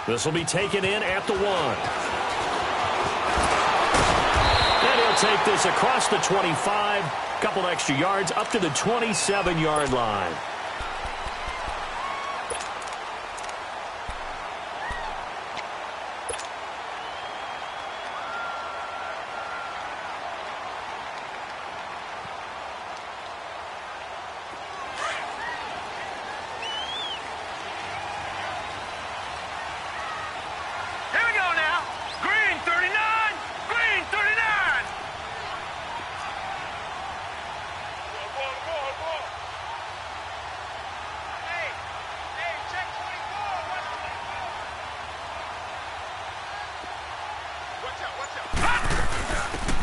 This will be taken in at the 1. And he'll take this across the 25. Couple extra yards up to the 27-yard line.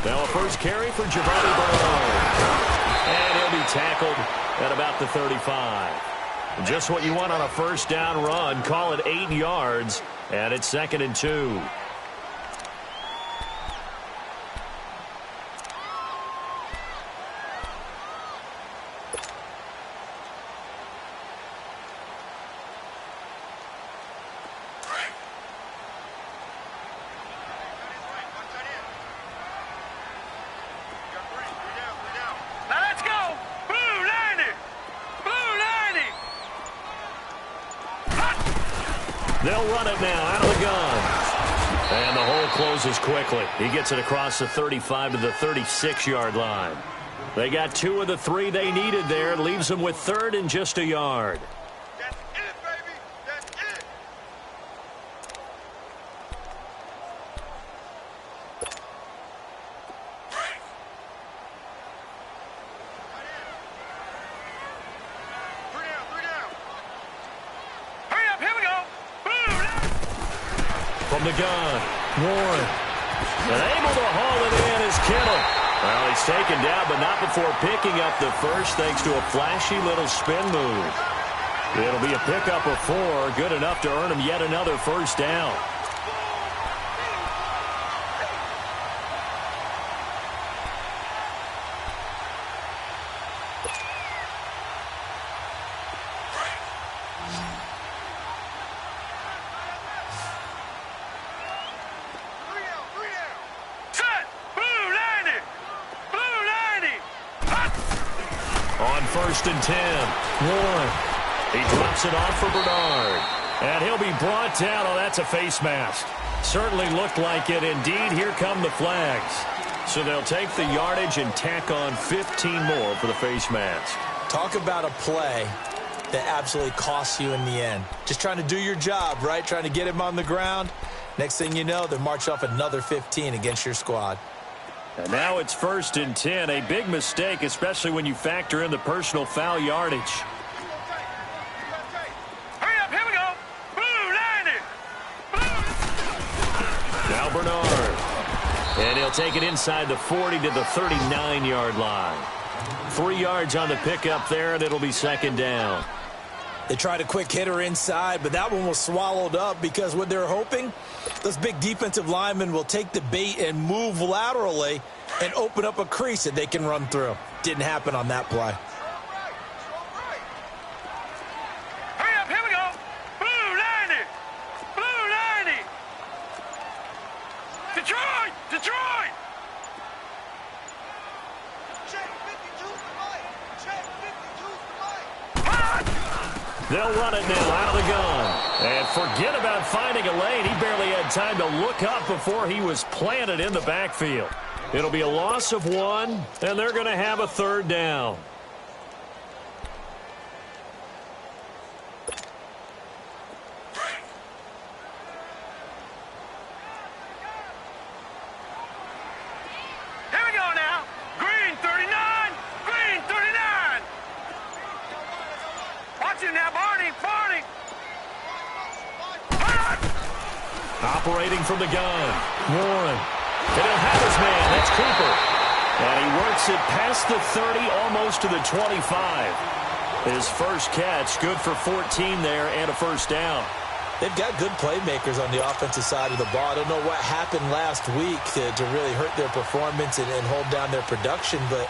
Now a first carry for Giovanni Bernard. And he'll be tackled at about the 35. Just what you want on a first down run. Call it 8 yards. And it's 2nd and 2. They'll run it now out of the gun. And the hole closes quickly. He gets it across the 35 to the 36-yard line. They got 2 of the 3 they needed there. Leaves them with 3rd and just a yard. That's it, baby. That's it. From the gun, Warren. And able to haul it in is Kittle. Well, he's taken down, but not before picking up the first thanks to a flashy little spin move. It'll be a pickup of 4, good enough to earn him yet another first down. On 1st and 10, Warren. He drops it off for Bernard. And he'll be brought down. Oh, that's a face mask. Certainly looked like it. Indeed, here come the flags. So they'll take the yardage and tack on 15 more for the face mask. Talk about a play that absolutely costs you in the end. Just trying to do your job, right? Trying to get him on the ground. Next thing you know, they march off another 15 against your squad. And now it's 1st and 10. A big mistake, especially when you factor in the personal foul yardage. Hurry up, here we go. Blue, 90. Now Bernard. And he'll take it inside the 40 to the 39-yard line. 3 yards on the pickup there, and it'll be 2nd down. They tried a quick hitter inside, but that one was swallowed up because what they're hoping, those big defensive linemen will take the bait and move laterally and open up a crease that they can run through. Didn't happen on that play. Hurry up, here we go. Blue, 90. Blue, 90. Detroit, Detroit. Check 52's the light. Check 52's the light. They'll run it now out of the gun. And forget about finding a lane. He barely had time to look up before he was planted in the backfield. It'll be a loss of 1, and they're going to have a 3rd down. Here we go now. Green, 39. Green, 39. Watch him now, Barney. Barney. Operating from the gun, Warren. And he'll have his man. That's Cooper. And he works it past the 30, almost to the 25. His first catch, good for 14 there and a first down. They've got good playmakers on the offensive side of the ball. I don't know what happened last week to really hurt their performance and hold down their production, but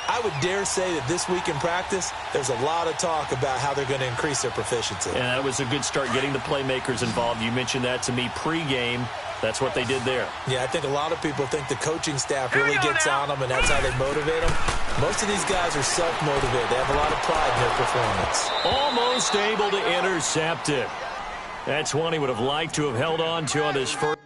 I would dare say that this week in practice, there's a lot of talk about how they're going to increase their proficiency. And that was a good start, getting the playmakers involved. You mentioned that to me pregame. That's what they did there. Yeah, I think a lot of people think the coaching staff really gets on them, and that's how they motivate them. Most of these guys are self-motivated. They have a lot of pride in their performance. Almost able to intercept it. That's one he would have liked to have held on to on his first.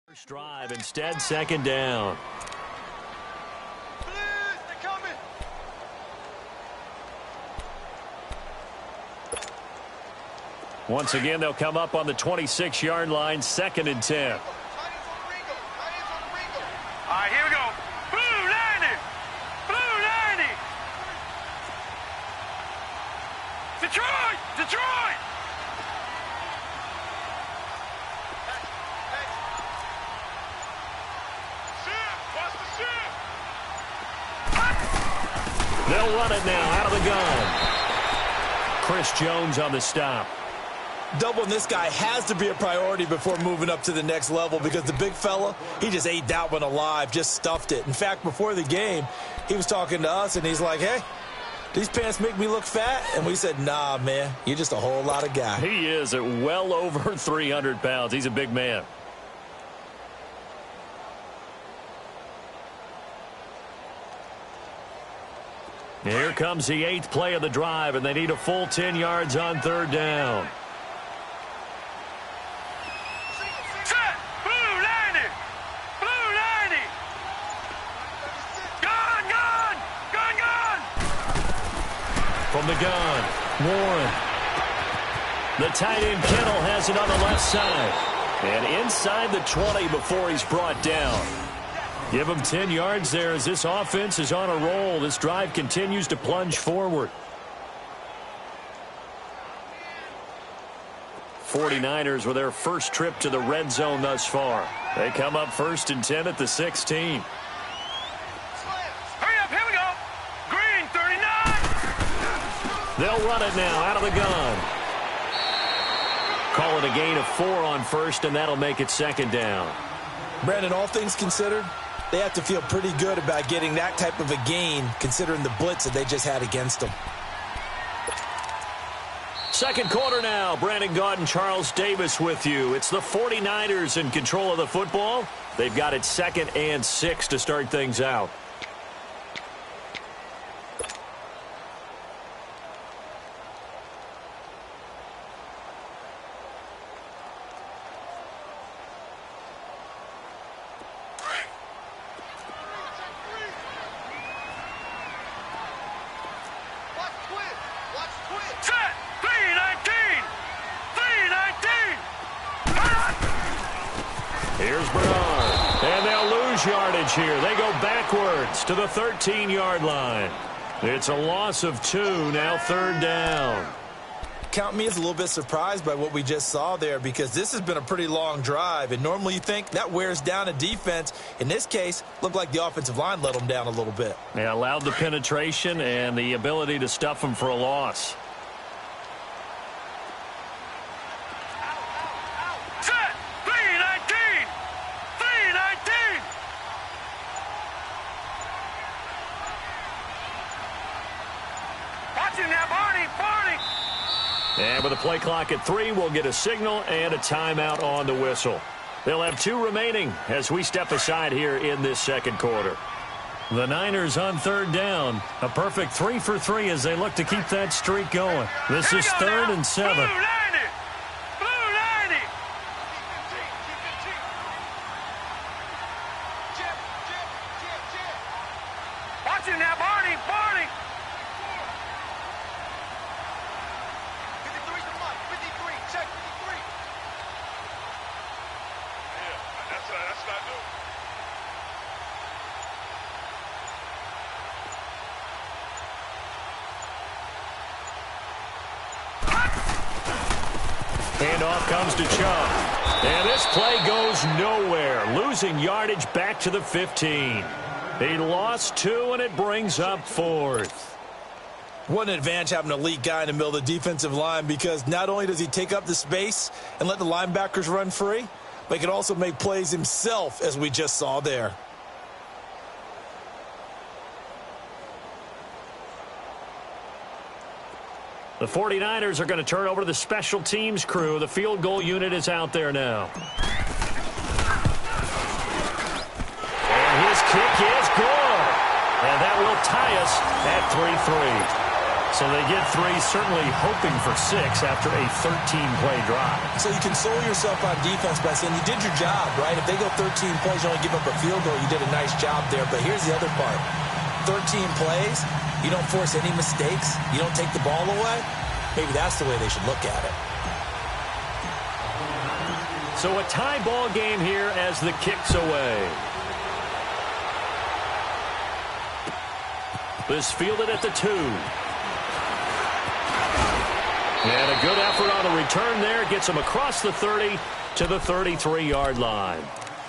First drive, instead second down. Once again, they'll come up on the 26-yard line, 2nd and 10. All right, here we go. Blue 90. Blue 90. Detroit. Detroit. They'll run it now out of the gun. Chris Jones on the stop. Doubling this guy has to be a priority before moving up to the next level, because the big fella, he just ate that one alive, just stuffed it. In fact, before the game, he was talking to us, and he's like, hey, these pants make me look fat? And we said, nah, man, you're just a whole lot of guy. He is at well over 300 pounds. He's a big man. Here comes the 8th play of the drive, and they need a full 10 yards on 3rd down. Set. Blue 90. Blue 90. Gun, gun. Gun, gun. From the gun, Warren. The tight end, Kittle, has it on the left side. And inside the 20 before he's brought down. Give him 10 yards there as this offense is on a roll. This drive continues to plunge forward. 49ers with their first trip to the red zone thus far. They come up 1st and 10 at the 16. Hurry up, here we go. Green 39. They'll run it now out of the gun. Call it a gain of 4 on 1st, and that'll make it 2nd down. Brandon, all things considered, they have to feel pretty good about getting that type of a gain, considering the blitz that they just had against them. 2nd quarter now. Brandon Gaudin, Charles Davis with you. It's the 49ers in control of the football. They've got it 2nd and 6 to start things out. Set. 319. 319. Here's Bernard. And they'll lose yardage here. They go backwards to the 13-yard line. It's a loss of 2, now 3rd down. Count me as a little bit surprised by what we just saw there, because this has been a pretty long drive, and normally you think that wears down a defense. In this case, looked like the offensive line let them down a little bit. They allowed the penetration and the ability to stuff them for a loss. Set. 319. 319. Watch him now, Barney. Barney. And with a play clock at 3, we'll get a signal and a timeout on the whistle. They'll have 2 remaining as we step aside here in this 2nd quarter. The Niners on 3rd down. A perfect 3 for 3 as they look to keep that streak going. This is 3rd and 7. Blue 90. Blue 90. Watch him now, Barney. Barney. 53's the mark. 53. Check 53. Yeah, that's what I do. Handoff comes to Chubb. And this play goes nowhere, losing yardage back to the 15. He lost 2, and it brings up 4th. What an advantage having an elite guy in the middle of the defensive line, because not only does he take up the space and let the linebackers run free, but he can also make plays himself, as we just saw there. The 49ers are going to turn over to the special teams crew. The field goal unit is out there now. And his kick is good. And that will tie us at 3-3. So they get 3, certainly hoping for 6 after a 13-play drive. So you console yourself on defense by saying you did your job, right? If they go 13 plays, you only give up a field goal, you did a nice job there. But here's the other part. 13 plays, you don't force any mistakes, you don't take the ball away. Maybe that's the way they should look at it. So a tie ball game here as the kick's away. This fielded at the 2. And a good effort on the return there. Gets him across the 30 to the 33-yard line.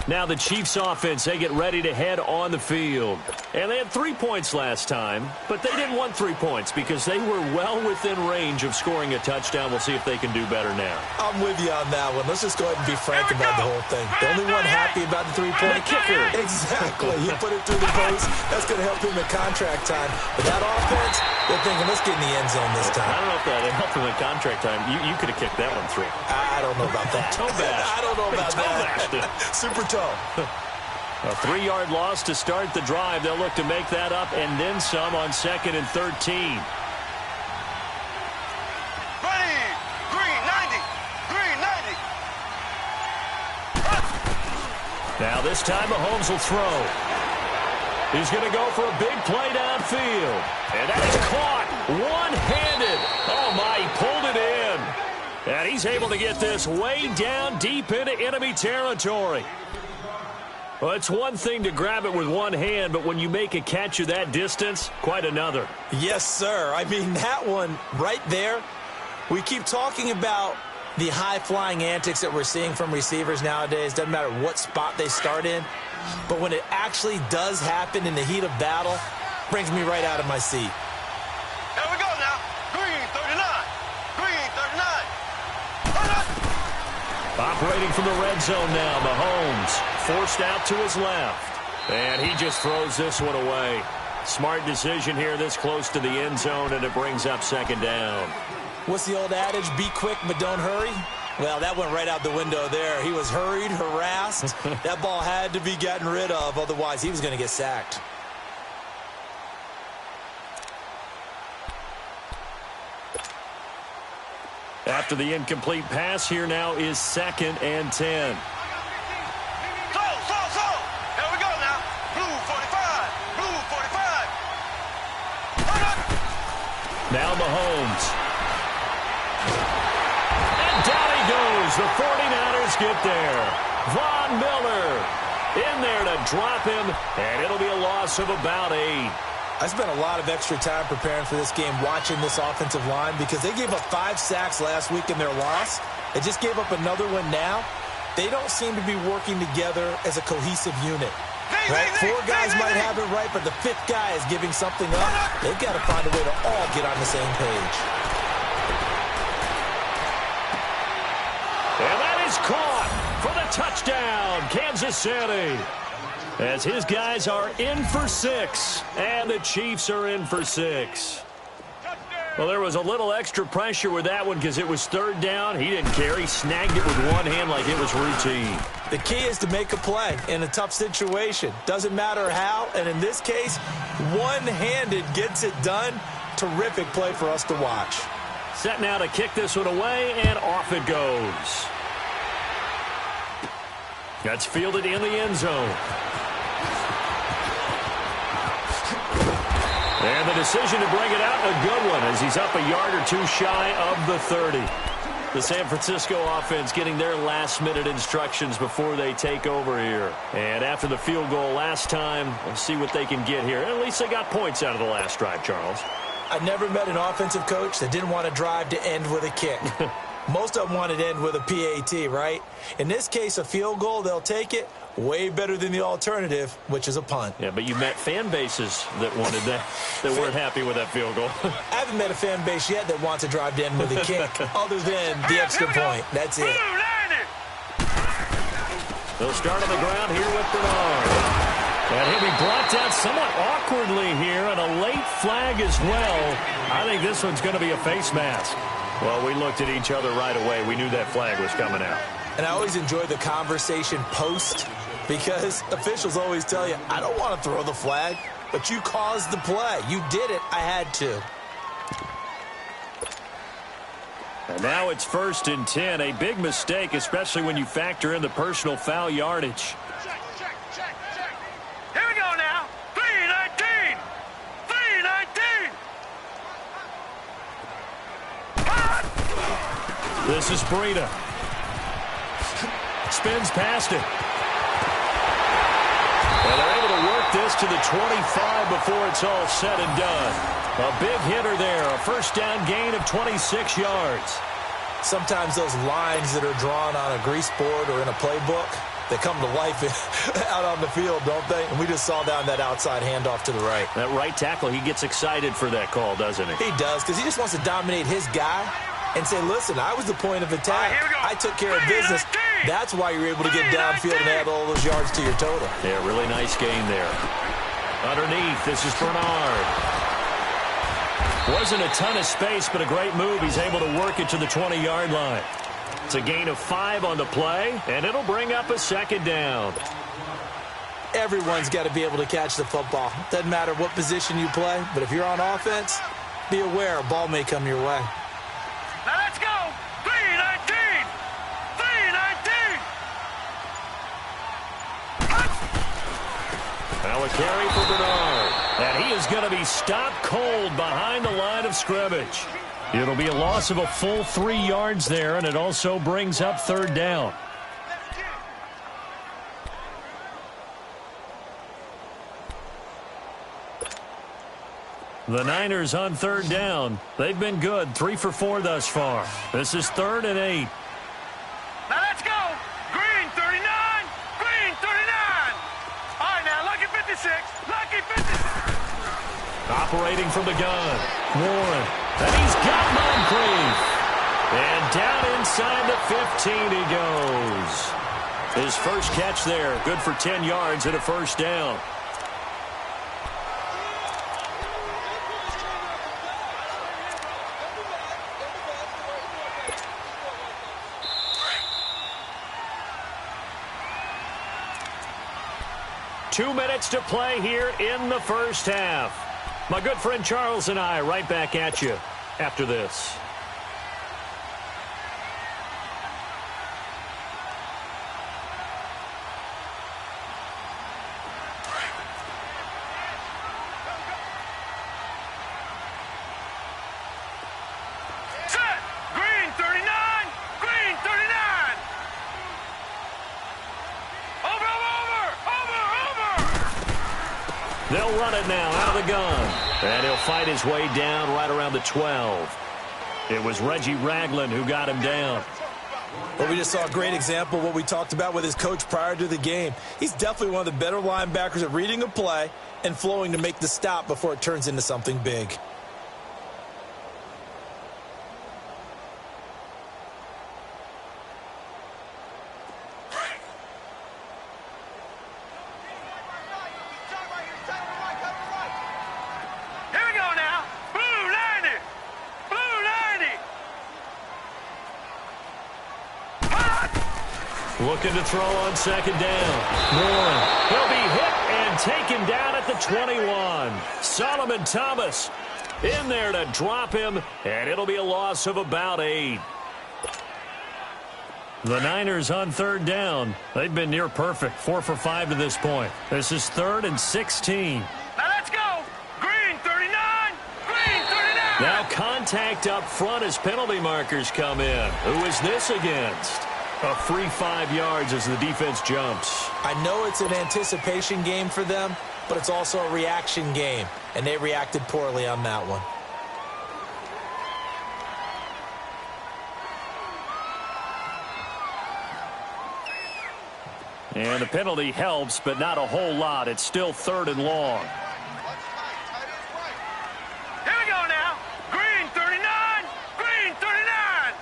Now the Chiefs offense, they get ready to head on the field. And they had 3 points last time, but they didn't want 3 points because they were well within range of scoring a touchdown. We'll see if they can do better now. I'm with you on that one. Let's just go ahead and be frank about the whole thing. The only one happy about the 3-point kicker. Exactly. He put it through the post. That's going to help him in contract time. But that offense, they're thinking, let's get in the end zone this time. I don't know if that helped him in contract time. You could have kicked that one through. I don't know about that. Toe bash. I don't know about that. Super toe. A 3-yard loss to start the drive. They'll look to make that up and then some on 2nd and 13. Ready. Green 90. Green 90. Now this time Mahomes will throw. He's going to go for a big play downfield. And that is caught one-handed. Oh, my, he pulled it in. And he's able to get this way down deep into enemy territory. Well, it's one thing to grab it with one hand, but when you make a catch of that distance, quite another. Yes, sir. I mean, that one right there, we keep talking about the high-flying antics that we're seeing from receivers nowadays. Doesn't matter what spot they start in. But when it actually does happen in the heat of battle, brings me right out of my seat. Here we go now. Green 39. Green 39. Operating from the red zone now, Mahomes forced out to his left. And he just throws this one away. Smart decision here this close to the end zone, and it brings up 2nd down. What's the old adage? Be quick, but don't hurry. Well, that went right out the window there. He was hurried, harassed. That ball had to be gotten rid of, otherwise he was going to get sacked. After the incomplete pass, here now is 2nd and 10. So. Here we go now. Blue 45. Blue 45. Now Mahomes. And down he goes. The 49ers get there. Von Miller in there to drop him, and it'll be a loss of about 8. I spent a lot of extra time preparing for this game, watching this offensive line, because they gave up 5 sacks last week in their loss. They just gave up another one now. They don't seem to be working together as a cohesive unit. Right? 4 guys might have it right, but the 5th guy is giving something up. They've got to find a way to all get on the same page. And that is caught for the touchdown, Kansas City. As his guys are in for 6, and the Chiefs are in for 6. Well, there was a little extra pressure with that one because it was 3rd down. He didn't care. He snagged it with one hand like it was routine. The key is to make a play in a tough situation. Doesn't matter how, and in this case, one-handed gets it done. Terrific play for us to watch. Set now to kick this one away, and off it goes. That's fielded in the end zone. And the decision to bring it out, a good one, as he's up a yard or 2 shy of the 30. The San Francisco offense getting their last-minute instructions before they take over here. And after the field goal last time, we'll see what they can get here. At least they got points out of the last drive, Charles. I never met an offensive coach that didn't want to drive to end with a kick. Most of them want it end with a PAT, right? In this case, a field goal, they'll take it. Way better than the alternative, which is a punt. Yeah, but you met fan bases that wanted that, that weren't happy with that field goal. I haven't met a fan base yet that wants to drive to end with a kick, other than the extra point. That's it. They'll start on the ground here with Bernard. And he'll be brought down somewhat awkwardly here, and a late flag as well. I think this one's going to be a face mask. Well, we looked at each other right away. We knew that flag was coming out. And I always enjoy the conversation post, because officials always tell you, I don't want to throw the flag, but you caused the play. You did it. I had to. And now it's 1st and 10. A big mistake, especially when you factor in the personal foul yardage. Check. Here we go now. 3:19. 3:19. This is Breida. Spins past it. And they're able to work this to the 25 before it's all said and done. A big hitter there. A first down gain of 26 yards. Sometimes those lines that are drawn on a grease board or in a playbook, they come to life out on the field, don't they? And we just saw down that outside handoff to the right. That right tackle, he gets excited for that call, doesn't he? He does, because he just wants to dominate his guy and say, listen, I was the point of attack. I took care of business. That's why you're able to get downfield and add all those yards to your total. Yeah, really nice gain there. Underneath, this is Bernard. Wasn't a ton of space, but a great move. He's able to work it to the 20-yard line. It's a gain of 5 on the play, and it'll bring up a second down. Everyone's got to be able to catch the football. Doesn't matter what position you play, but if you're on offense, be aware a ball may come your way. Now let's go. 3:19. 3:19. Now a carry for Bernard. And he is going to be stopped cold behind the line of scrimmage. It'll be a loss of a full 3 yards there, and it also brings up 3rd down. The Niners on 3rd down. They've been good, 3 for 4 thus far. This is 3rd and 8. Now let's go. Green 39. Green 39. All right, now lucky 56. Lucky 56. Operating from the gun. Warren. And he's got Moncrief. And down inside the 15 he goes. His first catch there. Good for 10 yards and a first down. Two minutes to play here in the first half. My good friend Charles and I right back at you after this. Set. Green 39. Green 39. Over. They'll run it now out of the gun. And he'll fight his way down right around the 12. It was Reggie Ragland who got him down. Well, we just saw a great example of what we talked about with his coach prior to the game. He's definitely one of the better linebackers at reading a play and flowing to make the stop before it turns into something big. Looking to throw on 2nd down. Warren. He'll be hit and taken down at the 21. Solomon Thomas in there to drop him, and it'll be a loss of about 8. The Niners on 3rd down. They've been near perfect, 4 for 5 to this point. This is 3rd and 16. Now let's go. Green 39. Green 39. Now contact up front as penalty markers come in. Who is this against? A free 5 yards as the defense jumps. I know it's an anticipation game for them, but it's also a reaction game, and they reacted poorly on that one. And the penalty helps, but not a whole lot. It's still 3rd and long. Here we go now. Green 39. Green 39.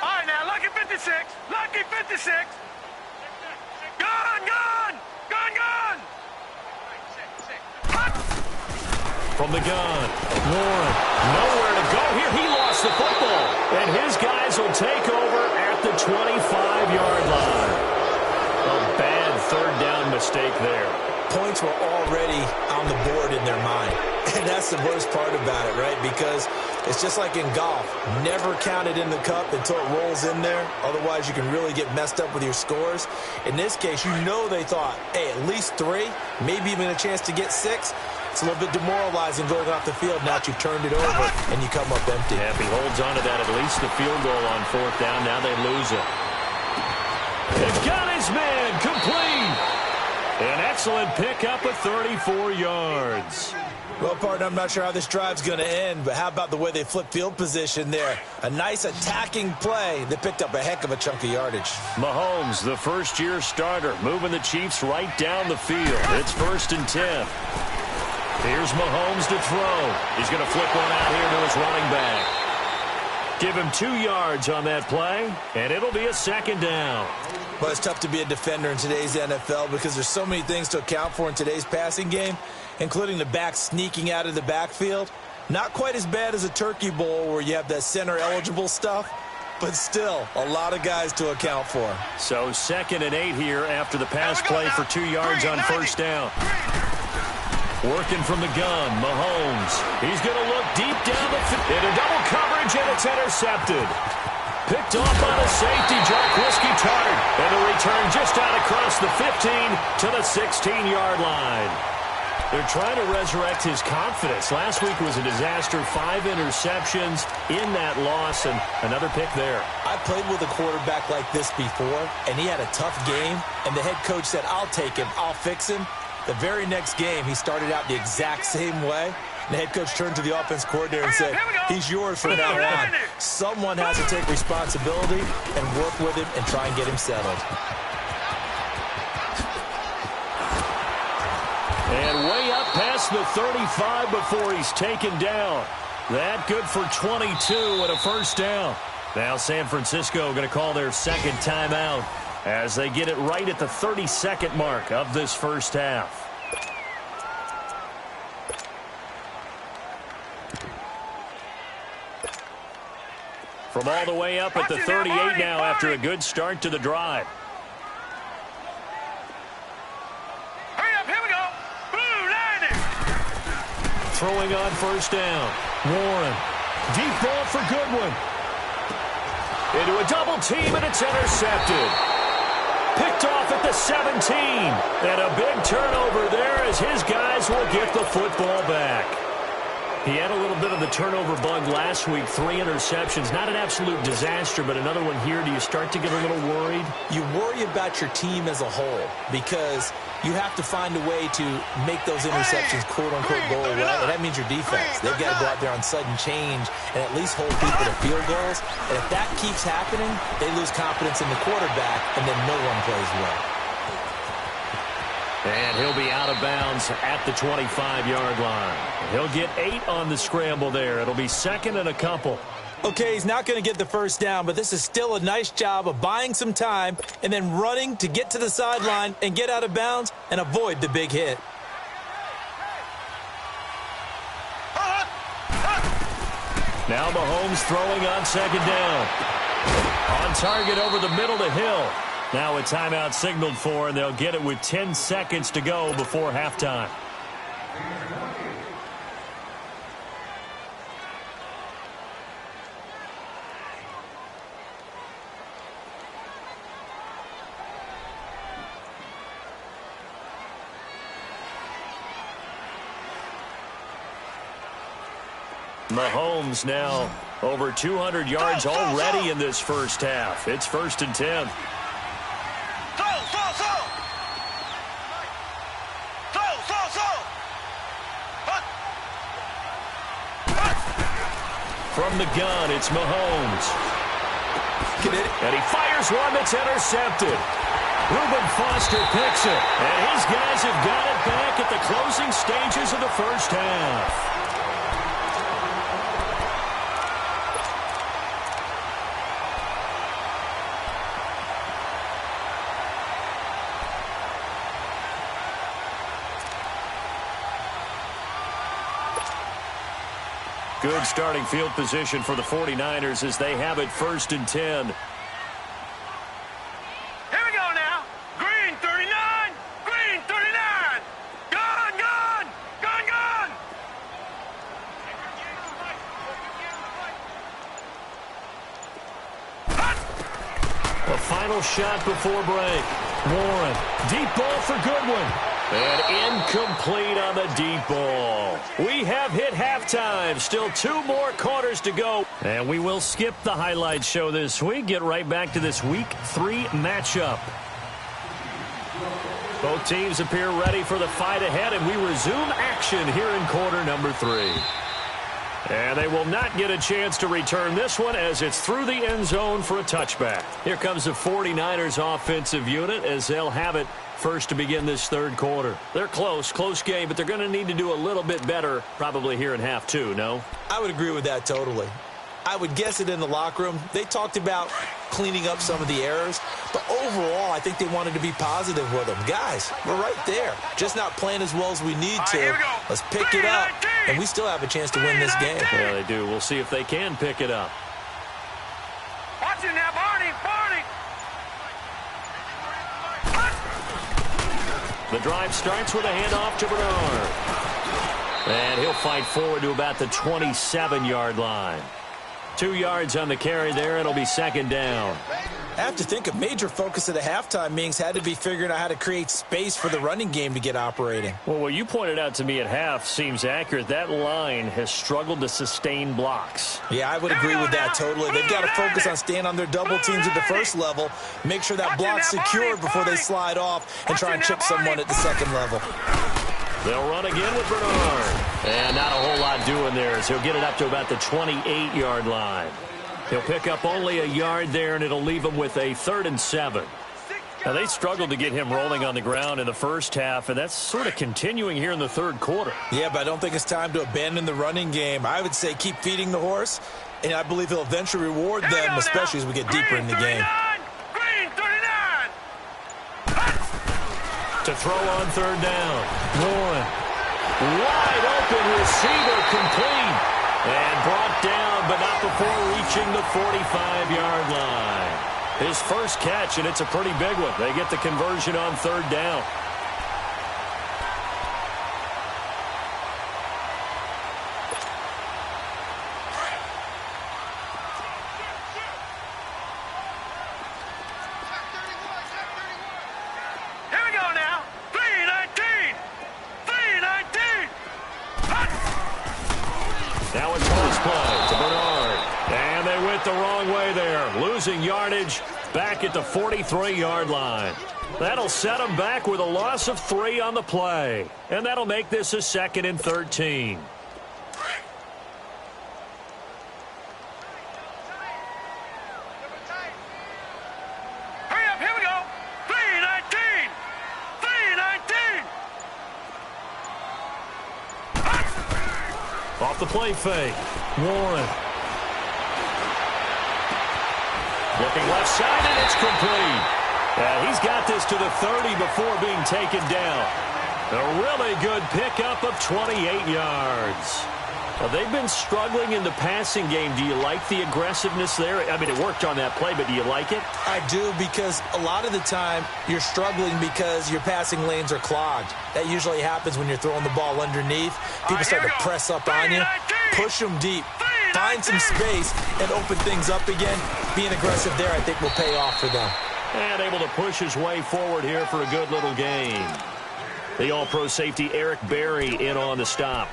All right, now, lucky 56. Lucky 56. Gun, gun. Gun, gun. From the gun, Warren, nowhere to go here. He lost the football, and his guys will take over at the 25-yard line. A bad 3rd down mistake there. Points were already on the board in their mind. And that's the worst part about it, right? Because it's just like in golf. Never count it in the cup until it rolls in there. Otherwise, you can really get messed up with your scores. In this case, you know they thought, hey, at least 3, maybe even a chance to get 6. It's a little bit demoralizing going off the field now that you've turned it over and you come up empty. Yeah, if he holds on to that, at least the field goal on 4th down. Now they lose it. They've got his man complete. An excellent pickup of 34 yards. Well, partner, I'm not sure how this drive's going to end, but how about the way they flip field position there? A nice attacking play. They picked up a heck of a chunk of yardage. Mahomes, the first-year starter, moving the Chiefs right down the field. It's 1st and 10. Here's Mahomes to throw. He's going to flip one out here to his running back. Give him 2 yards on that play, and it'll be a 2nd down. Well, it's tough to be a defender in today's NFL because there's so many things to account for in today's passing game, including the back sneaking out of the backfield. Not quite as bad as a Turkey Bowl where you have that center-eligible stuff, but still a lot of guys to account for. So 2nd and 8 here after the pass play for 2 yards on 1st down. Working from the gun, Mahomes. He's going to look deep down the field. Into double coverage, and it's intercepted. Picked off on a safety, Jack Whiskey Tart. And the return just out across the 15 to the 16-yard line. They're trying to resurrect his confidence. Last week was a disaster. 5 interceptions in that loss, and another pick there. I played with a quarterback like this before, and he had a tough game, and the head coach said, I'll take him, I'll fix him. The very next game, he started out the exact same way. The head coach turned to the offense coordinator and said, he's yours from now on. Someone has to take responsibility and work with him and try and get him settled. And way up past the 35 before he's taken down. That good for 22 and a 1st down. Now San Francisco going to call their 2nd timeout as they get it right at the 32nd mark of this 1st half. From all the way up at the 38 now after a good start to the drive. Hurry up, here we go. Blue, landing. Throwing on 1st down. Warren. Deep ball for Goodwin. Into a double team, and it's intercepted. Picked off at the 17. And a big turnover there as his guys will get the football back. He had a little bit of the turnover bug last week. 3 interceptions. Not an absolute disaster, but another one here. Do you start to get a little worried? You worry about your team as a whole because you have to find a way to make those interceptions quote-unquote go away, and that means your defense. They've got to go out there on sudden change and at least hold people to field goals. And if that keeps happening, they lose confidence in the quarterback, and then no one plays well. And he'll be out of bounds at the 25-yard line. He'll get 8 on the scramble there. It'll be 2nd and a couple. Okay, he's not going to get the 1st down, but this is still a nice job of buying some time and then running to get to the sideline and get out of bounds and avoid the big hit. Now Mahomes throwing on 2nd down. On target over the middle to Hill. Now a timeout signaled for, and they'll get it with 10 seconds to go before halftime. Mahomes now over 200 yards already in this 1st half. It's 1st and 10. From the gun, it's Mahomes. And he fires one that's intercepted. Reuben Foster picks it. And his guys have got it back at the closing stages of the first half. Good starting field position for the 49ers as they have it 1st and 10. Here we go now. Green 39. Green 39. Gun, gun. Gun, gun. A final shot before break. Warren. Deep ball for Goodwin. And incomplete on the deep ball. We have hit halftime. Still 2 more quarters to go. And we will skip the highlight show this week. Get right back to this Week 3 matchup. Both teams appear ready for the fight ahead, and we resume action here in quarter number 3. And they will not get a chance to return this one as it's through the end zone for a touchback. Here comes the 49ers offensive unit as they'll have it first to begin this third quarter. They're close game, but they're going to need to do a little bit better probably here in half 2, no? I would agree with that totally. I would guess it in the locker room. They talked about cleaning up some of the errors, but overall, I think they wanted to be positive with them. Guys, we're right there. Just not playing as well as we need to. Let's pick it up, and we still have a chance to win this game. Yeah, they do. We'll see if they can pick it up. Watch it now, Barney. Barney. The drive starts with a handoff to Bernard. And he'll fight forward to about the 27-yard line. 2 yards on the carry there. It'll be 2nd down. I have to think a major focus of the halftime meetings had to be figuring out how to create space for the running game to get operating. Well, what you pointed out to me at half seems accurate. That line has struggled to sustain blocks. Yeah, I would agree with that totally. They've got to focus on staying on their double teams at the first level, make sure that block's secured before they slide off, and try and chip someone at the second level. They'll run again with Bernard. And not a whole lot doing there as he'll get it up to about the 28-yard line. He'll pick up only a yard there, and it'll leave him with a 3rd and 7. Now, they struggled to get him rolling on the ground in the first half, and that's sort of continuing here in the third quarter. Yeah, but I don't think it's time to abandon the running game. I would say keep feeding the horse, and I believe he'll eventually reward them, especially as we get deeper in the game. Green 39. To throw on 3rd down. Warren. Wide open receiver complete. And brought down, but not before reaching the 45-yard line. His first catch, and it's a pretty big one. They get the conversion on 3rd down. Here we go now. 319. 319. Now it's pass play to Bernard. And they went the wrong way there. Losing yardage back at the 43-yard line. That'll set them back with a loss of 3 on the play. And that'll make this a 2nd and 13. Hurry up, here we go. 319. 319. Off the play fake. Warren. Looking left side, and it's complete. He's got this to the 30 before being taken down. A really good pickup of 28 yards. They've been struggling in the passing game. Do you like the aggressiveness there? I mean, it worked on that play, but do you like it? I do, because a lot of the time you're struggling because your passing lanes are clogged. That usually happens when you're throwing the ball underneath. People start to press up on you. Push them deep. Find some space and open things up again. Being aggressive there, I think, will pay off for them. And able to push his way forward here for a good little gain. The all-pro safety Eric Berry in on the stop.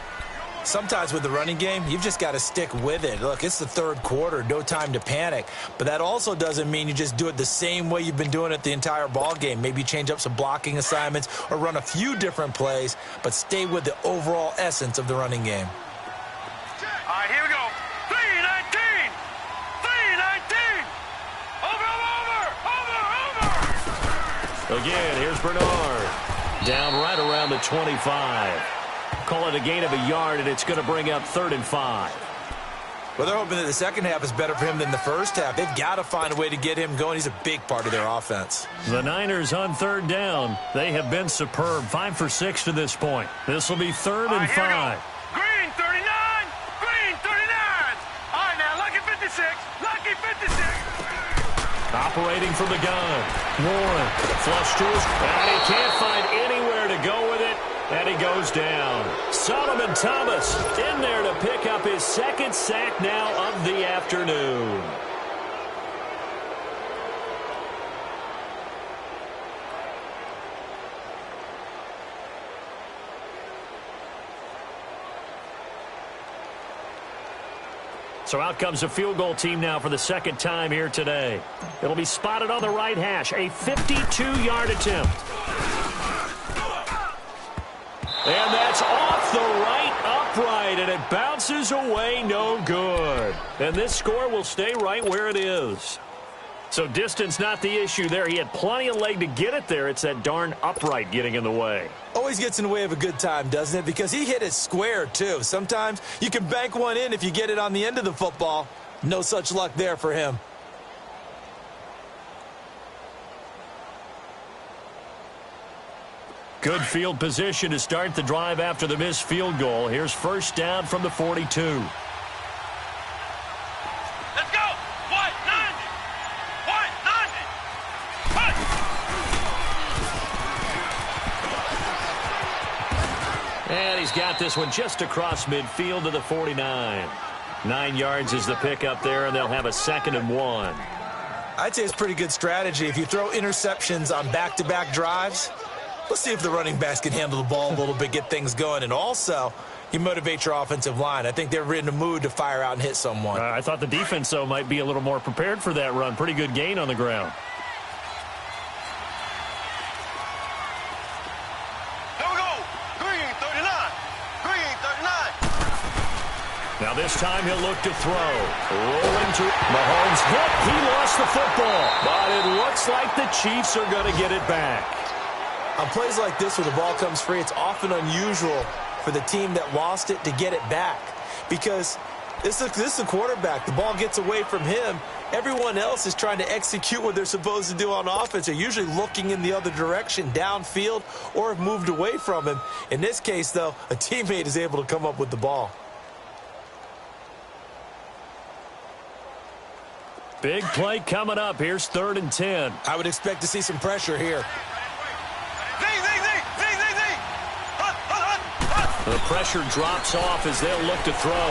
Sometimes with the running game, you've just got to stick with it. Look, it's the third quarter, no time to panic. But that also doesn't mean you just do it the same way you've been doing it the entire ball game. Maybe change up some blocking assignments or run a few different plays, but stay with the overall essence of the running game. All right, here we go. 319. again. Here's Bernard. Down right around the 25. Call it a gain of a yard, and it's going to bring up 3rd and 5. Well, they're hoping that the second half is better for him than the first half. They've got to find a way to get him going. He's a big part of their offense. The Niners on 3rd down. They have been superb. 5 for 6 to this point. This will be 3rd and 5. Green 39. Green 39. All right, now, lucky 56. Lucky 56. Operating from the gun. Warren. Flush to his. And he can't find anywhere to go with it. And he goes down. Solomon Thomas in there to pick up his 2nd sack now of the afternoon. So out comes a field goal team now for the 2nd time here today. It'll be spotted on the right hash. A 52-yard attempt. And that's off the right upright, and it bounces away no good. And this score will stay right where it is. So distance not the issue there. He had plenty of leg to get it there. It's that darn upright getting in the way. Always gets in the way of a good time, doesn't it? Because he hit it square, too. Sometimes you can bank one in if you get it on the end of the football. No such luck there for him. Good field position to start the drive after the missed field goal. Here's 1st down from the 42. Let's go. White 90. White 90. And he's got this one just across midfield to the 49. 9 yards is the pickup there, and they'll have a 2nd and 1. I'd say it's pretty good strategy. If you throw interceptions on back-to-back drives, let's see if the running backs can handle the ball a little bit, get things going. And also, you motivate your offensive line. I think they're in the mood to fire out and hit someone. I thought the defense, though, might be a little more prepared for that run. Pretty good gain on the ground. Here we go. Green 39. Green 39. Now this time he'll look to throw. Rolling to Mahomes hit. He lost the football. But it looks like the Chiefs are going to get it back. On plays like this where the ball comes free, it's often unusual for the team that lost it to get it back. Because this is the quarterback. The ball gets away from him. Everyone else is trying to execute what they're supposed to do on offense. They're usually looking in the other direction, downfield, or have moved away from him. In this case, though, a teammate is able to come up with the ball. Big play coming up. Here's 3rd and 10. I would expect to see some pressure here. The pressure drops off as they'll look to throw.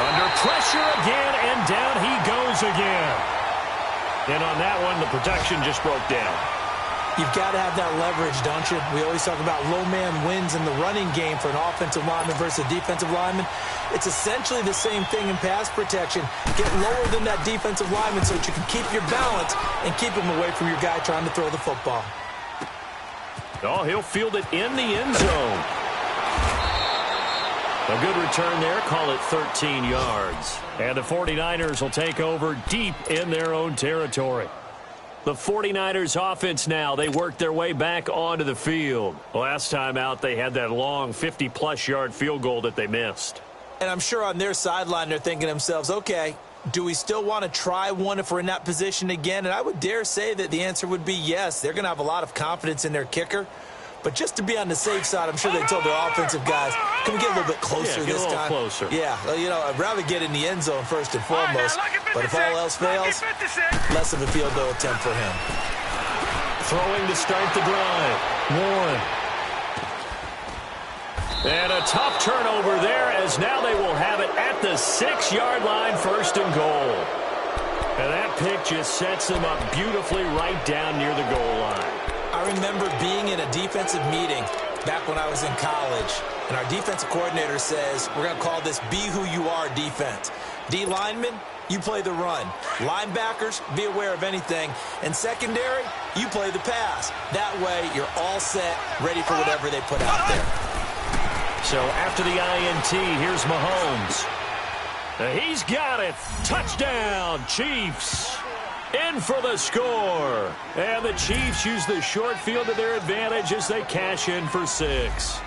Under pressure again, and down he goes again. And on that one, the protection just broke down. You've got to have that leverage, don't you? We always talk about low man wins in the running game for an offensive lineman versus a defensive lineman. It's essentially the same thing in pass protection. Get lower than that defensive lineman so that you can keep your balance and keep him away from your guy trying to throw the football. Oh, he'll field it in the end zone. A good return there. Call it 13 yards. And the 49ers will take over deep in their own territory. The 49ers offense now, they work their way back onto the field. Last time out, they had that long 50-plus yard field goal that they missed. And I'm sure on their sideline, they're thinking to themselves, okay, do we still want to try one if we're in that position again? And I would dare say that the answer would be yes. They're going to have a lot of confidence in their kicker. But just to be on the safe side, I'm sure they told their offensive guys, can we get a little bit closer this time? Get a little closer. Yeah, you know, I'd rather get in the end zone first and foremost. But if all else fails, less of a field goal attempt for him. Throwing to start the drive. Warren. And a tough turnover there as now they will have it at the 6-yard line, 1st and goal. And that pick just sets them up beautifully right down near the goal line. I remember being in a defensive meeting back when I was in college, and our defensive coordinator says, we're going to call this Be Who You Are defense. D linemen, you play the run. Linebackers, be aware of anything. And secondary, you play the pass. That way, you're all set, ready for whatever they put out there. So after the INT, here's Mahomes. He's got it. Touchdown, Chiefs. in for the score. And the Chiefs use the short field to their advantage as they cash in for 6.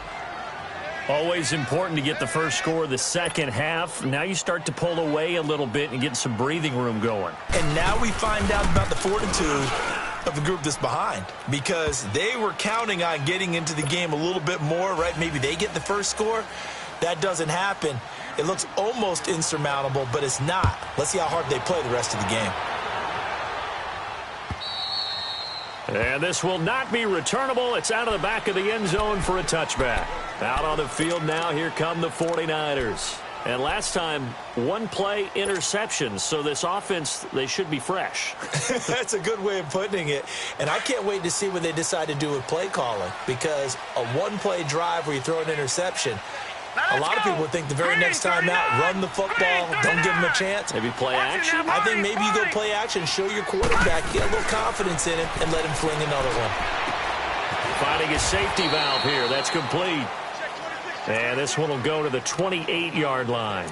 Always important to get the first score of the second half. Now you start to pull away a little bit and get some breathing room going. And now we find out about the fortitude of the group that's behind, because they were counting on getting into the game a little bit more, right? Maybe they get the first score. That doesn't happen. It looks almost insurmountable, but it's not. Let's see how hard they play the rest of the game. And this will not be returnable. It's out of the back of the end zone for a touchback. Out on the field now, here come the 49ers. And last time, one-play interception. So this offense, they should be fresh. That's a good way of putting it. And I can't wait to see what they decide to do with play calling, because a one-play drive where you throw an interception, a lot of people would think the very next time out, run the football, don't give them a chance. Maybe play action? I think maybe you go play action, show your quarterback, get a little confidence in him, and let him fling another one. Finding a safety valve here. That's complete. And this one will go to the 28-yard line.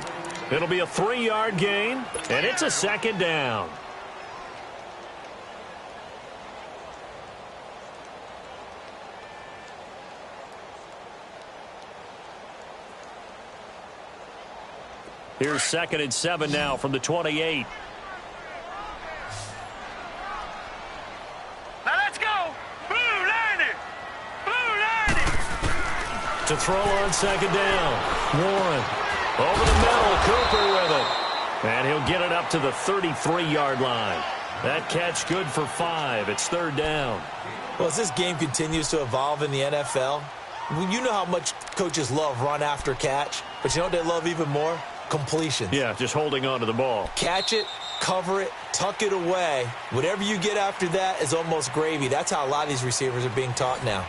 It'll be a 3-yard gain, and it's a second down. Here's 2nd and 7 now from the 28. Now let's go. Blue 90. Blue 90. To throw on 2nd down. Warren over the middle. Cooper with it. And he'll get it up to the 33-yard line. That catch good for 5. It's 3rd down. Well, as this game continues to evolve in the NFL, you know how much coaches love run after catch, but you know what they love even more? Completions. Yeah, just holding on to the ball. Catch it, cover it, tuck it away. Whatever you get after that is almost gravy. That's how a lot of these receivers are being taught now.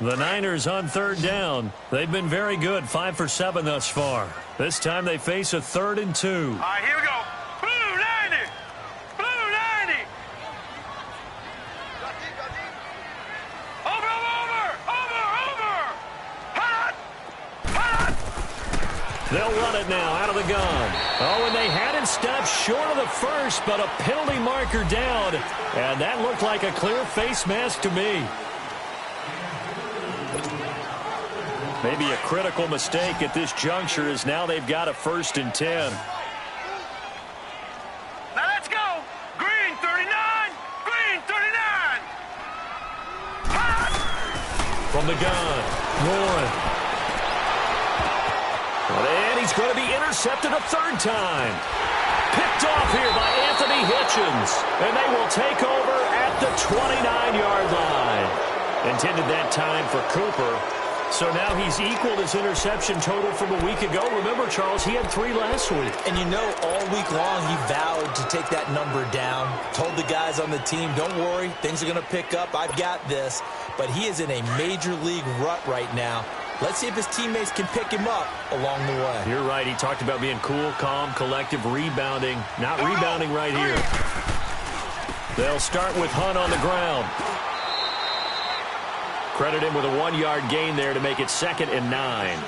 The Niners on 3rd down. They've been very good, 5 for 7 thus far. This time they face a 3rd and 2. All right, here we go. Blue 90. Blue 90. Over. Hot. They'll run it now out of the gun. Oh, and they had it stopped short of the first, but a penalty marker down. And that looked like a clear face mask to me. Maybe a critical mistake at this juncture, as now they've got a 1st and 10. Now let's go. Green 39. Green 39. Hot. From the gun, Warren. And he's going to be intercepted a 3rd time. Picked off here by Anthony Hitchens. And they will take over at the 29-yard line. Intended that time for Cooper. So now he's equaled his interception total from a week ago. Remember, Charles, he had 3 last week. And you know, all week long he vowed to take that number down. Told the guys on the team, don't worry, things are going to pick up. I've got this. But he is in a major league rut right now. Let's see if his teammates can pick him up along the way. You're right. He talked about being cool, calm, collective, rebounding. Not rebounding right here. They'll start with Hunt on the ground. Credit him with a 1-yard gain there to make it 2nd and 9.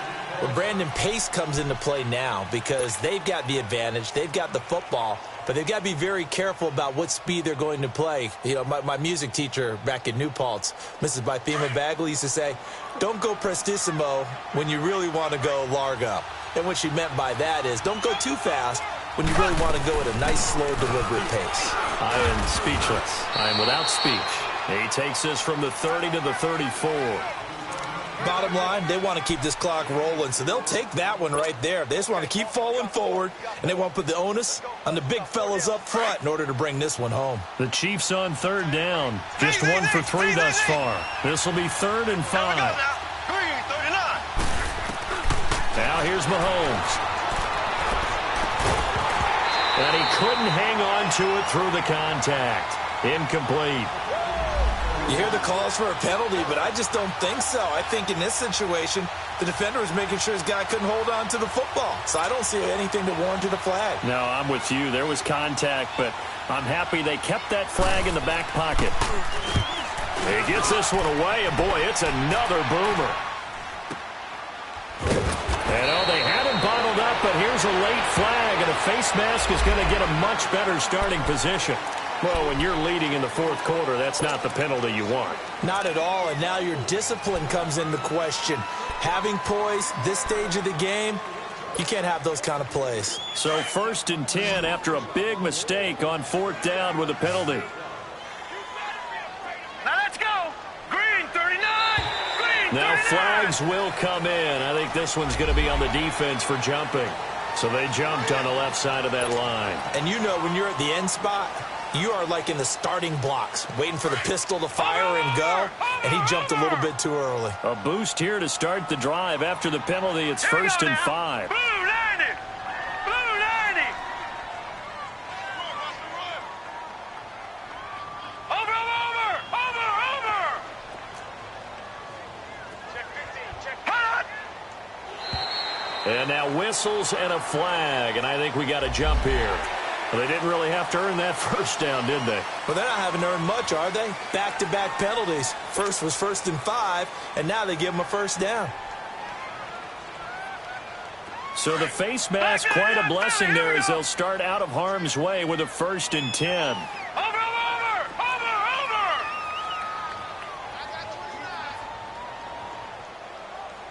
Well, Brandon, pace comes into play now because they've got the advantage. They've got the football, but they've got to be very careful about what speed they're going to play. You know, my music teacher back in New Paltz, Mrs. Bythema Bagley, used to say, don't go prestissimo when you really want to go largo. And what she meant by that is don't go too fast when you really want to go at a nice, slow, deliberate pace. I am speechless. I am without speech. He takes this from the 30 to the 34. Bottom line, they want to keep this clock rolling, so they'll take that one right there. They just want to keep falling forward, and they want to put the onus on the big fellas up front in order to bring this one home. The Chiefs on 3rd down. Just 1 for 3 thus far. This will be 3rd and 5. Now here's Mahomes. And he couldn't hang on to it through the contact. Incomplete. You hear the calls for a penalty, but I just don't think so. I think in this situation, the defender was making sure his guy couldn't hold on to the football. So I don't see anything to warrant a flag. No, I'm with you. There was contact, but I'm happy they kept that flag in the back pocket. He gets this one away, and boy, it's another boomer. And they had him bottled up, but here's a late flag, and a face mask is going to get a much better starting position. Well, when you're leading in the fourth quarter, that's not the penalty you want. Not at all, and now your discipline comes into question. Having poise this stage of the game, you can't have those kind of plays. So 1st and 10 after a big mistake on 4th down with a penalty. Now let's go. Green 39. Green 39. Now flags will come in. I think this one's going to be on the defense for jumping. So they jumped on the left side of that line. And you know when you're at the end spot, you are like in the starting blocks, waiting for the pistol to fire and go, and he jumped a little bit too early. A boost here to start the drive after the penalty. It's 1st and 5. Blue 90. Blue 90. Over. Check 15. Check. Hot. And now whistles and a flag, and I think we got a jump here. Well, they didn't really have to earn that 1st down, did they? Well, they're not having to earn much, are they? Back-to-back penalties. First was 1st and 5, and now they give them a 1st down. So the face mask, quite a blessing there as they'll start out of harm's way with a 1st and 10. Over.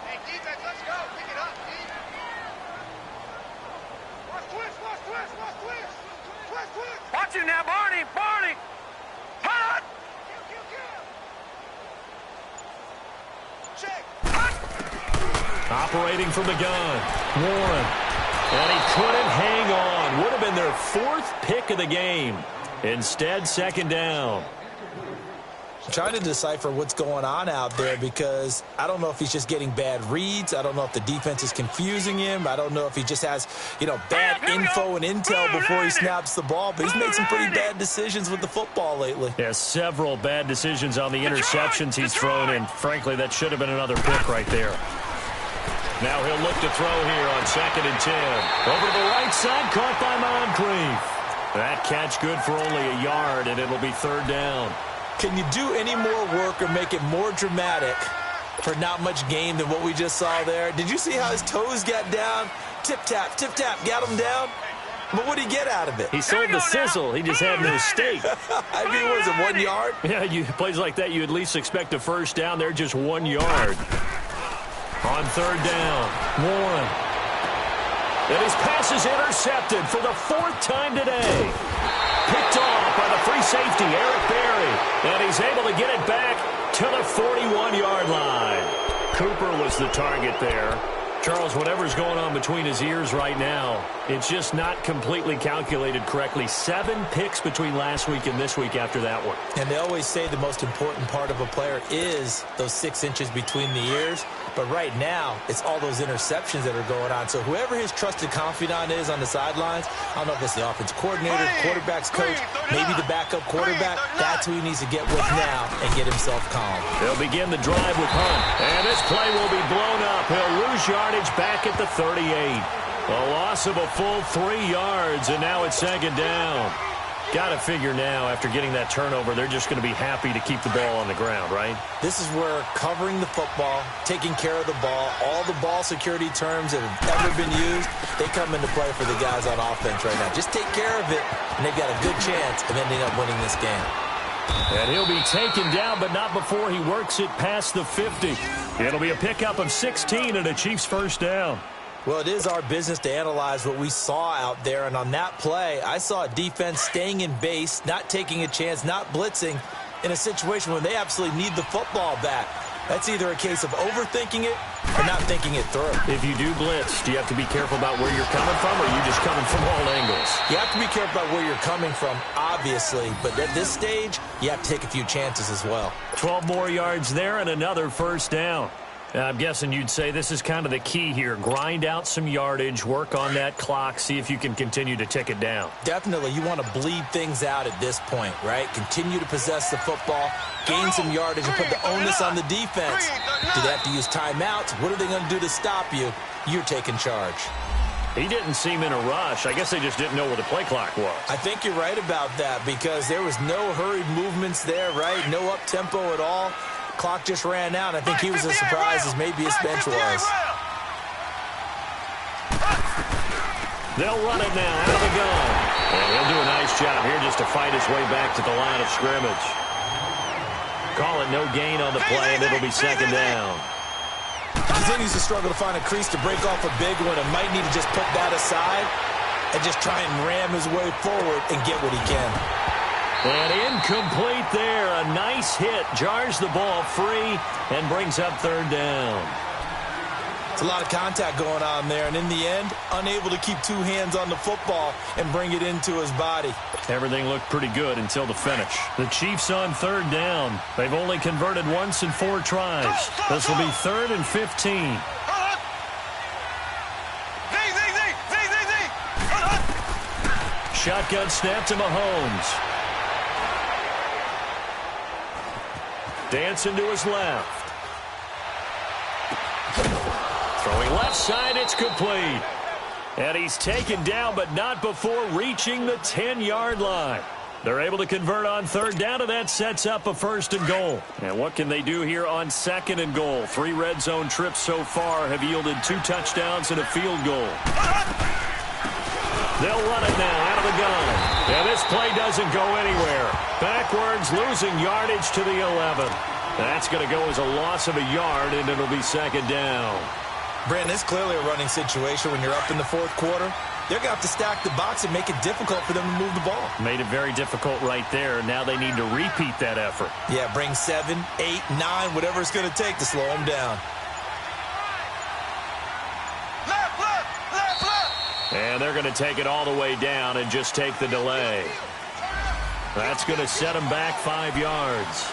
Hey, defense, let's go. Pick it up, D. Watch twist. Watch him now, Barney. Hot. Check. Operating from the gun. Warren. And he couldn't hang on. Would have been their 4th pick of the game. Instead, 2nd down. I'm trying to decipher what's going on out there because I don't know if he's just getting bad reads. I don't know if the defense is confusing him. I don't know if he just has, bad info and intel before he snaps the ball. But he's made some pretty bad decisions with the football lately. Yeah, several bad decisions on the interceptions he's thrown, and frankly, that should have been another pick right there. Now he'll look to throw here on 2nd and 10. Over to the right side, caught by Moncrief. That catch good for only a yard, and it'll be 3rd down. Can you do any more work or make it more dramatic for not much gain than what we just saw there? Did you see how his toes got down? Tip-tap, got him down. But what did he get out of it? He sold the sizzle. He just had no steak. I mean, was it 1 yard? Yeah, plays like that, you at least expect a 1st down. They're just 1 yard. On 3rd down, Warren. And his pass is intercepted for the 4th time today. Picked off by the free safety, Eric Berry. And he's able to get it back to the 41-yard line. Cooper was the target there. Charles, whatever's going on between his ears right now, it's just not completely calculated correctly. 7 picks between last week and this week after that one. And they always say the most important part of a player is those 6 inches between the ears. But right now, it's all those interceptions that are going on. So whoever his trusted confidant is on the sidelines, I don't know if it's the offensive coordinator, quarterback's coach, maybe the backup quarterback, that's who he needs to get with now and get himself calm. They'll begin the drive with Hunt. And this play will be blown up. He'll lose yardage back at the 38. A loss of a full 3 yards, and now it's 2nd down. Got to figure now, after getting that turnover, they're just going to be happy to keep the ball on the ground, right? This is where covering the football, taking care of the ball, all the ball security terms that have ever been used, they come into play for the guys on offense right now. Just take care of it, and they've got a good chance of ending up winning this game. And he'll be taken down, but not before he works it past the 50. It'll be a pickup of 16 and a Chiefs 1st down. Well, it is our business to analyze what we saw out there, and on that play, I saw a defense staying in base, not taking a chance, not blitzing in a situation where they absolutely need the football back. That's either a case of overthinking it or not thinking it through. If you do blitz, do you have to be careful about where you're coming from, or are you just coming from all angles? You have to be careful about where you're coming from, obviously, but at this stage, you have to take a few chances as well. 12 more yards there and another 1st down. I'm guessing you'd say this is kind of the key here. Grind out some yardage, work on that clock, see if you can continue to tick it down. Definitely. You want to bleed things out at this point, right? Continue to possess the football, gain some yardage, and put the onus on the defense. Do they have to use timeouts? What are they going to do to stop you? You're taking charge. He didn't seem in a rush. I guess they just didn't know where the play clock was. I think you're right about that because there was no hurried movements there, right? No up-tempo at all. Clock just ran out. I think he was as surprised as maybe his bench was. They'll run it now out of the gun. And he'll do a nice job here just to fight his way back to the line of scrimmage. Call it no gain on the play, and it'll be second down. Continues to struggle to find a crease to break off a big one and might need to just put that aside and just try and ram his way forward and get what he can. And incomplete there. A nice hit. Jars the ball free and brings up third down. It's a lot of contact going on there, and in the end, unable to keep two hands on the football and bring it into his body. Everything looked pretty good until the finish. The Chiefs on third down. They've only converted once in 4 tries. This will be 3rd and 15. Shotgun snap to Mahomes. Dancing to his left. Throwing left side, it's complete. And he's taken down, but not before reaching the 10-yard line. They're able to convert on third down, and that sets up a 1st and goal. And what can they do here on 2nd and goal? 3 red zone trips so far have yielded 2 touchdowns and a field goal. They'll run it now out of the gun. And this play doesn't go anywhere. Backwards, losing yardage to the 11. That's going to go as a loss of a yard, and it'll be 2nd down. Brandon, it's clearly a running situation when you're up in the 4th quarter. They're going to have to stack the box and make it difficult for them to move the ball. Made it very difficult right there. Now they need to repeat that effort. Yeah, bring 7, 8, 9, whatever it's going to take to slow them down. And they're going to take it all the way down and just take the delay. That's going to set them back 5 yards.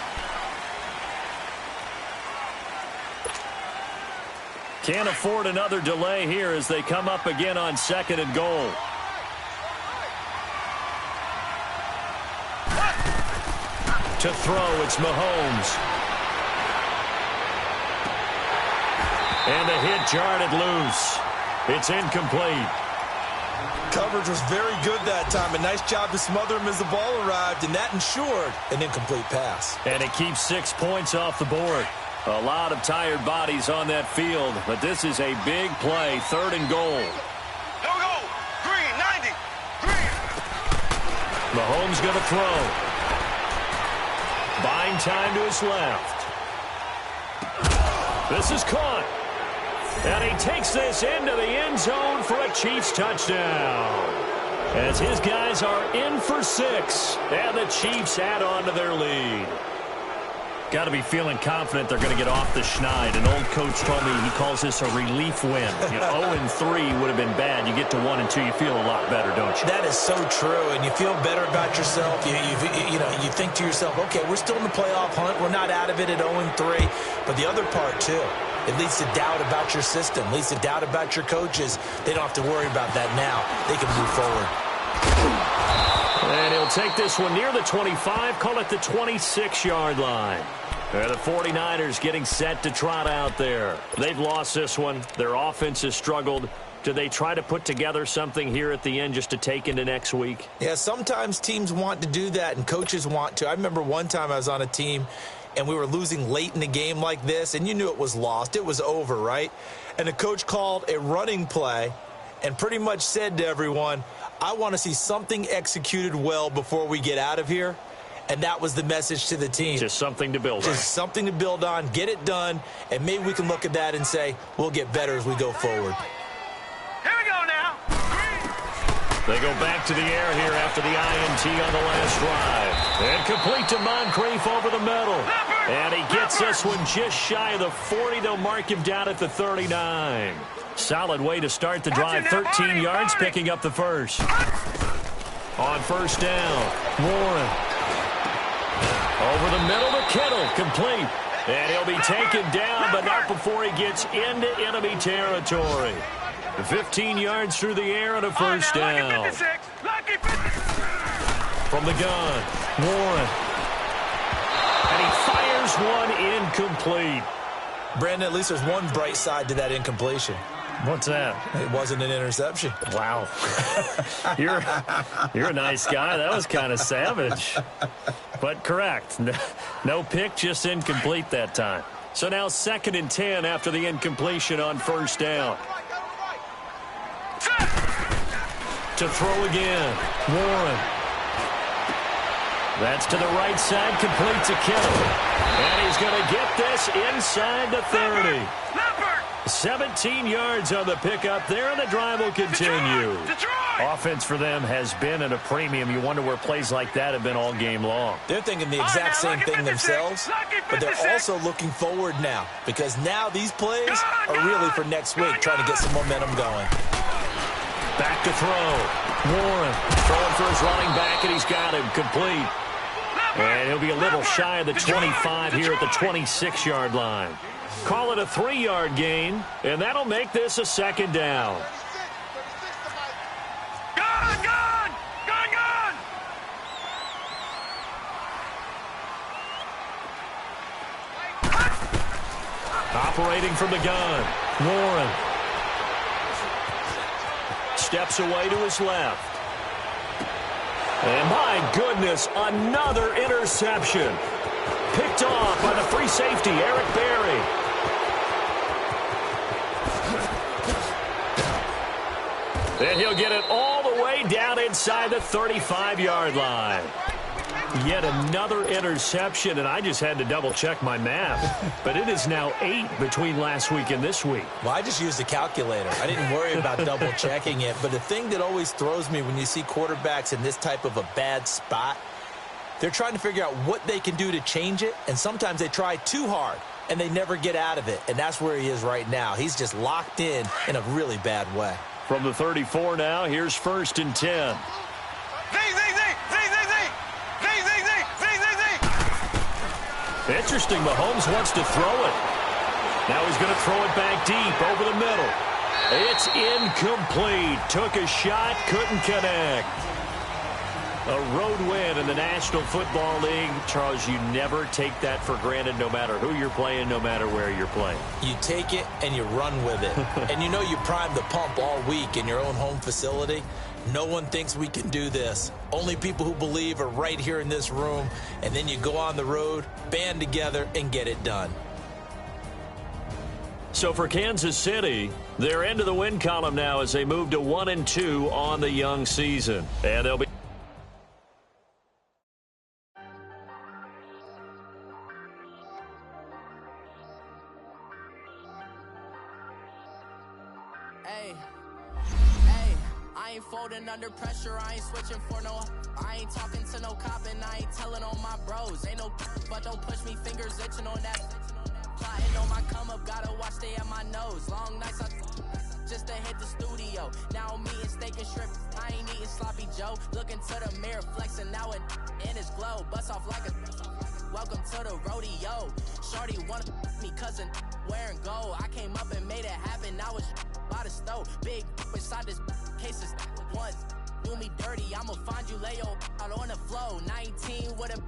Can't afford another delay here as they come up again on 2nd and goal. To throw, it's Mahomes. And the hit jarred it loose. It's incomplete. Coverage was very good that time. A nice job to smother him as the ball arrived, and that ensured an incomplete pass. And it keeps 6 points off the board. A lot of tired bodies on that field, but this is a big play, 3rd and goal. No go. Green, 90. Green. Mahomes going to throw. Buying time to his left. This is caught. And he takes this into the end zone for a Chiefs touchdown. As his guys are in for 6, and the Chiefs add on to their lead. Got to be feeling confident they're going to get off the schneid. An old coach told me he calls this a relief win. 0-3 would have been bad. You get to 1 and 2, you feel a lot better, don't you? That is so true, and you feel better about yourself. You think to yourself, okay, we're still in the playoff hunt. We're not out of it at 0-3. But the other part, too, it leads to doubt about your system, leads to doubt about your coaches. They don't have to worry about that now. They can move forward. And he'll take this one near the 25, call it the 26-yard line. The 49ers getting set to trot out there. They've lost this one. Their offense has struggled. Do they try to put together something here at the end just to take into next week? Yeah, sometimes teams want to do that and coaches want to. I remember one time I was on a team and we were losing late in the game like this, and you knew it was lost. It was over, right? And the coach called a running play and pretty much said to everyone, I want to see something executed well before we get out of here. And that was the message to the team. Just something to build on. Just something to build on, get it done, and maybe we can look at that and say, we'll get better as we go forward. Here we go now. They go back to the air here after the INT on the last drive. And complete to Moncrief over the middle. And he gets this one just shy of the 40. They'll mark him down at the 39. Solid way to start the drive. 13 yards, picking up the first. On first down, Warren. Over the middle to Kittle, complete. And he'll be taken down, but not before he gets into enemy territory. 15 yards through the air and a first down. From the gun, Warren. And he fires one incomplete. Brandon, at least there's one bright side to that incompletion. What's that? It wasn't an interception. Wow. You're a nice guy. That was kind of savage. But correct. No pick, just incomplete that time. So now 2nd and 10 after the incompletion on 1st down. To throw again. Warren. That's to the right side, complete to Kittle. And he's going to get this inside the 30. 17 yards on the pickup there, and the drive will continue. Offense for them has been at a premium. You wonder where plays like that have been all game long. They're thinking the exact same thing themselves, but they're also looking forward now, because now these plays are really for next week, trying to get some momentum going. Back to throw. Warren throwing for his running back, and he's got him complete. And he'll be a little shy of the 25 here at the 26-yard line. Call it a 3-yard gain, and that'll make this a 2nd down. Gun! Operating from the gun. Warren. Steps away to his left. And my goodness, another interception. Picked off by the free safety, Eric Berry. And he'll get it all the way down inside the 35-yard line. Yet another interception, and I just had to double-check my math. But it is now 8 between last week and this week. Well, I just used a calculator. I didn't worry about double-checking it. But the thing that always throws me when you see quarterbacks in this type of a bad spot, they're trying to figure out what they can do to change it, and sometimes they try too hard, and they never get out of it. And that's where he is right now. He's just locked in a really bad way. From the 34 now, here's 1st and 10. Interesting, Mahomes wants to throw it. Now he's going to throw it back deep over the middle. It's incomplete. Took a shot, couldn't connect. A road win in the National Football League. Charles, you never take that for granted no matter who you're playing, no matter where you're playing. You take it and you run with it. And you know you primed the pump all week in your own home facility. No one thinks we can do this. Only people who believe are right here in this room. And then you go on the road, band together, and get it done. So for Kansas City, they're into the win column now as they move to 1-2 on the young season. And they'll be... I ain't folding under pressure, I ain't switching for no. I ain't talking to no cop and I ain't telling on my bros. Ain't no but don't push me, fingers itching on that. Plotting on my come up, gotta watch stay at my nose. Long nights I just to hit the studio. Now I'm eating steak and shrimp, I ain't eating sloppy Joe. Looking to the mirror, flexing now it in his glow. Bust off like a welcome to the rodeo. Shorty wanna me cousin wearing gold. I came up and made it happen, now it's by the stove. Big inside this cases once do me dirty, I'ma find you lay out on the floor. 19 with a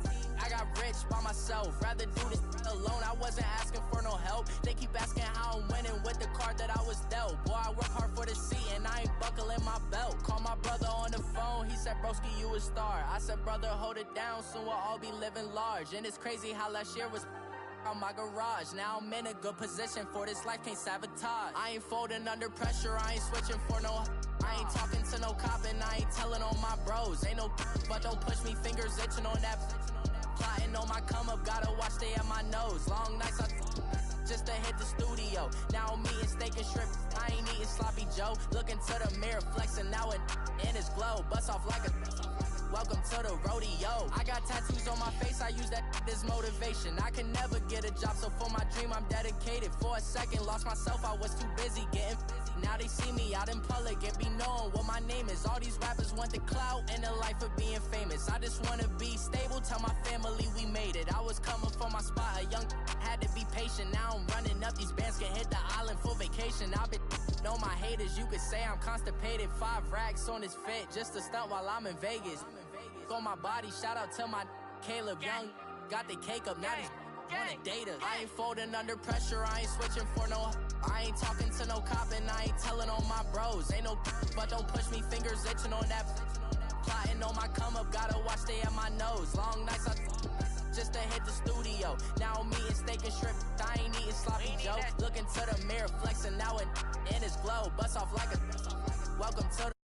I got rich by myself, rather do this alone. I wasn't asking for no help, they keep asking how I'm winning with the card that I was dealt. Boy, I work hard for the seat and I ain't buckling my belt. Call my brother on the phone, he said broski you a star. I said brother hold it down, soon we'll all be living large. And it's crazy how last year was on my garage. Now I'm in a good position for this life, can't sabotage. I ain't folding under pressure, I ain't switching for no. I ain't talking to no cop and I ain't telling on my bros. Ain't no but don't push me, fingers itching on that. Plotting on my come up, gotta watch stay at my nose. Long nights I just to hit the studio. Now I'm eating steak and shrimp, I ain't eating sloppy Joe. Looking to the mirror, flexing now it in his glow. Bust off like a welcome to the rodeo. I got tattoos on my face, I use that as motivation. I can never get a job, so for my dream I'm dedicated. For a second, lost myself, I was too busy getting busy. Now they see me out in public and be knowing what my name is. All these rappers want the clout and the life of being famous. I just wanna be stable, tell my family we made it. I was coming for my spot, a young had to be patient. Now I'm running up, these bands can hit the island for vacation. I've been know my haters, you could say I'm constipated. 5 racks on his fit, just to stunt while I'm in Vegas. On my body, shout out to my Caleb Young. Got the cake up, now he's wanna date us. I ain't folding under pressure, I ain't switching for no. I ain't talking to no cop and I ain't telling on my bros. Ain't no but don't push me, fingers itching on that. Plotting on my come up, gotta watch stay at my nose. Long nights I just to hit the studio. Now I'm eating steak and shrimp, I ain't eating sloppy Joe. Looking to the mirror, flexing now and in his glow. Bust off like a welcome to the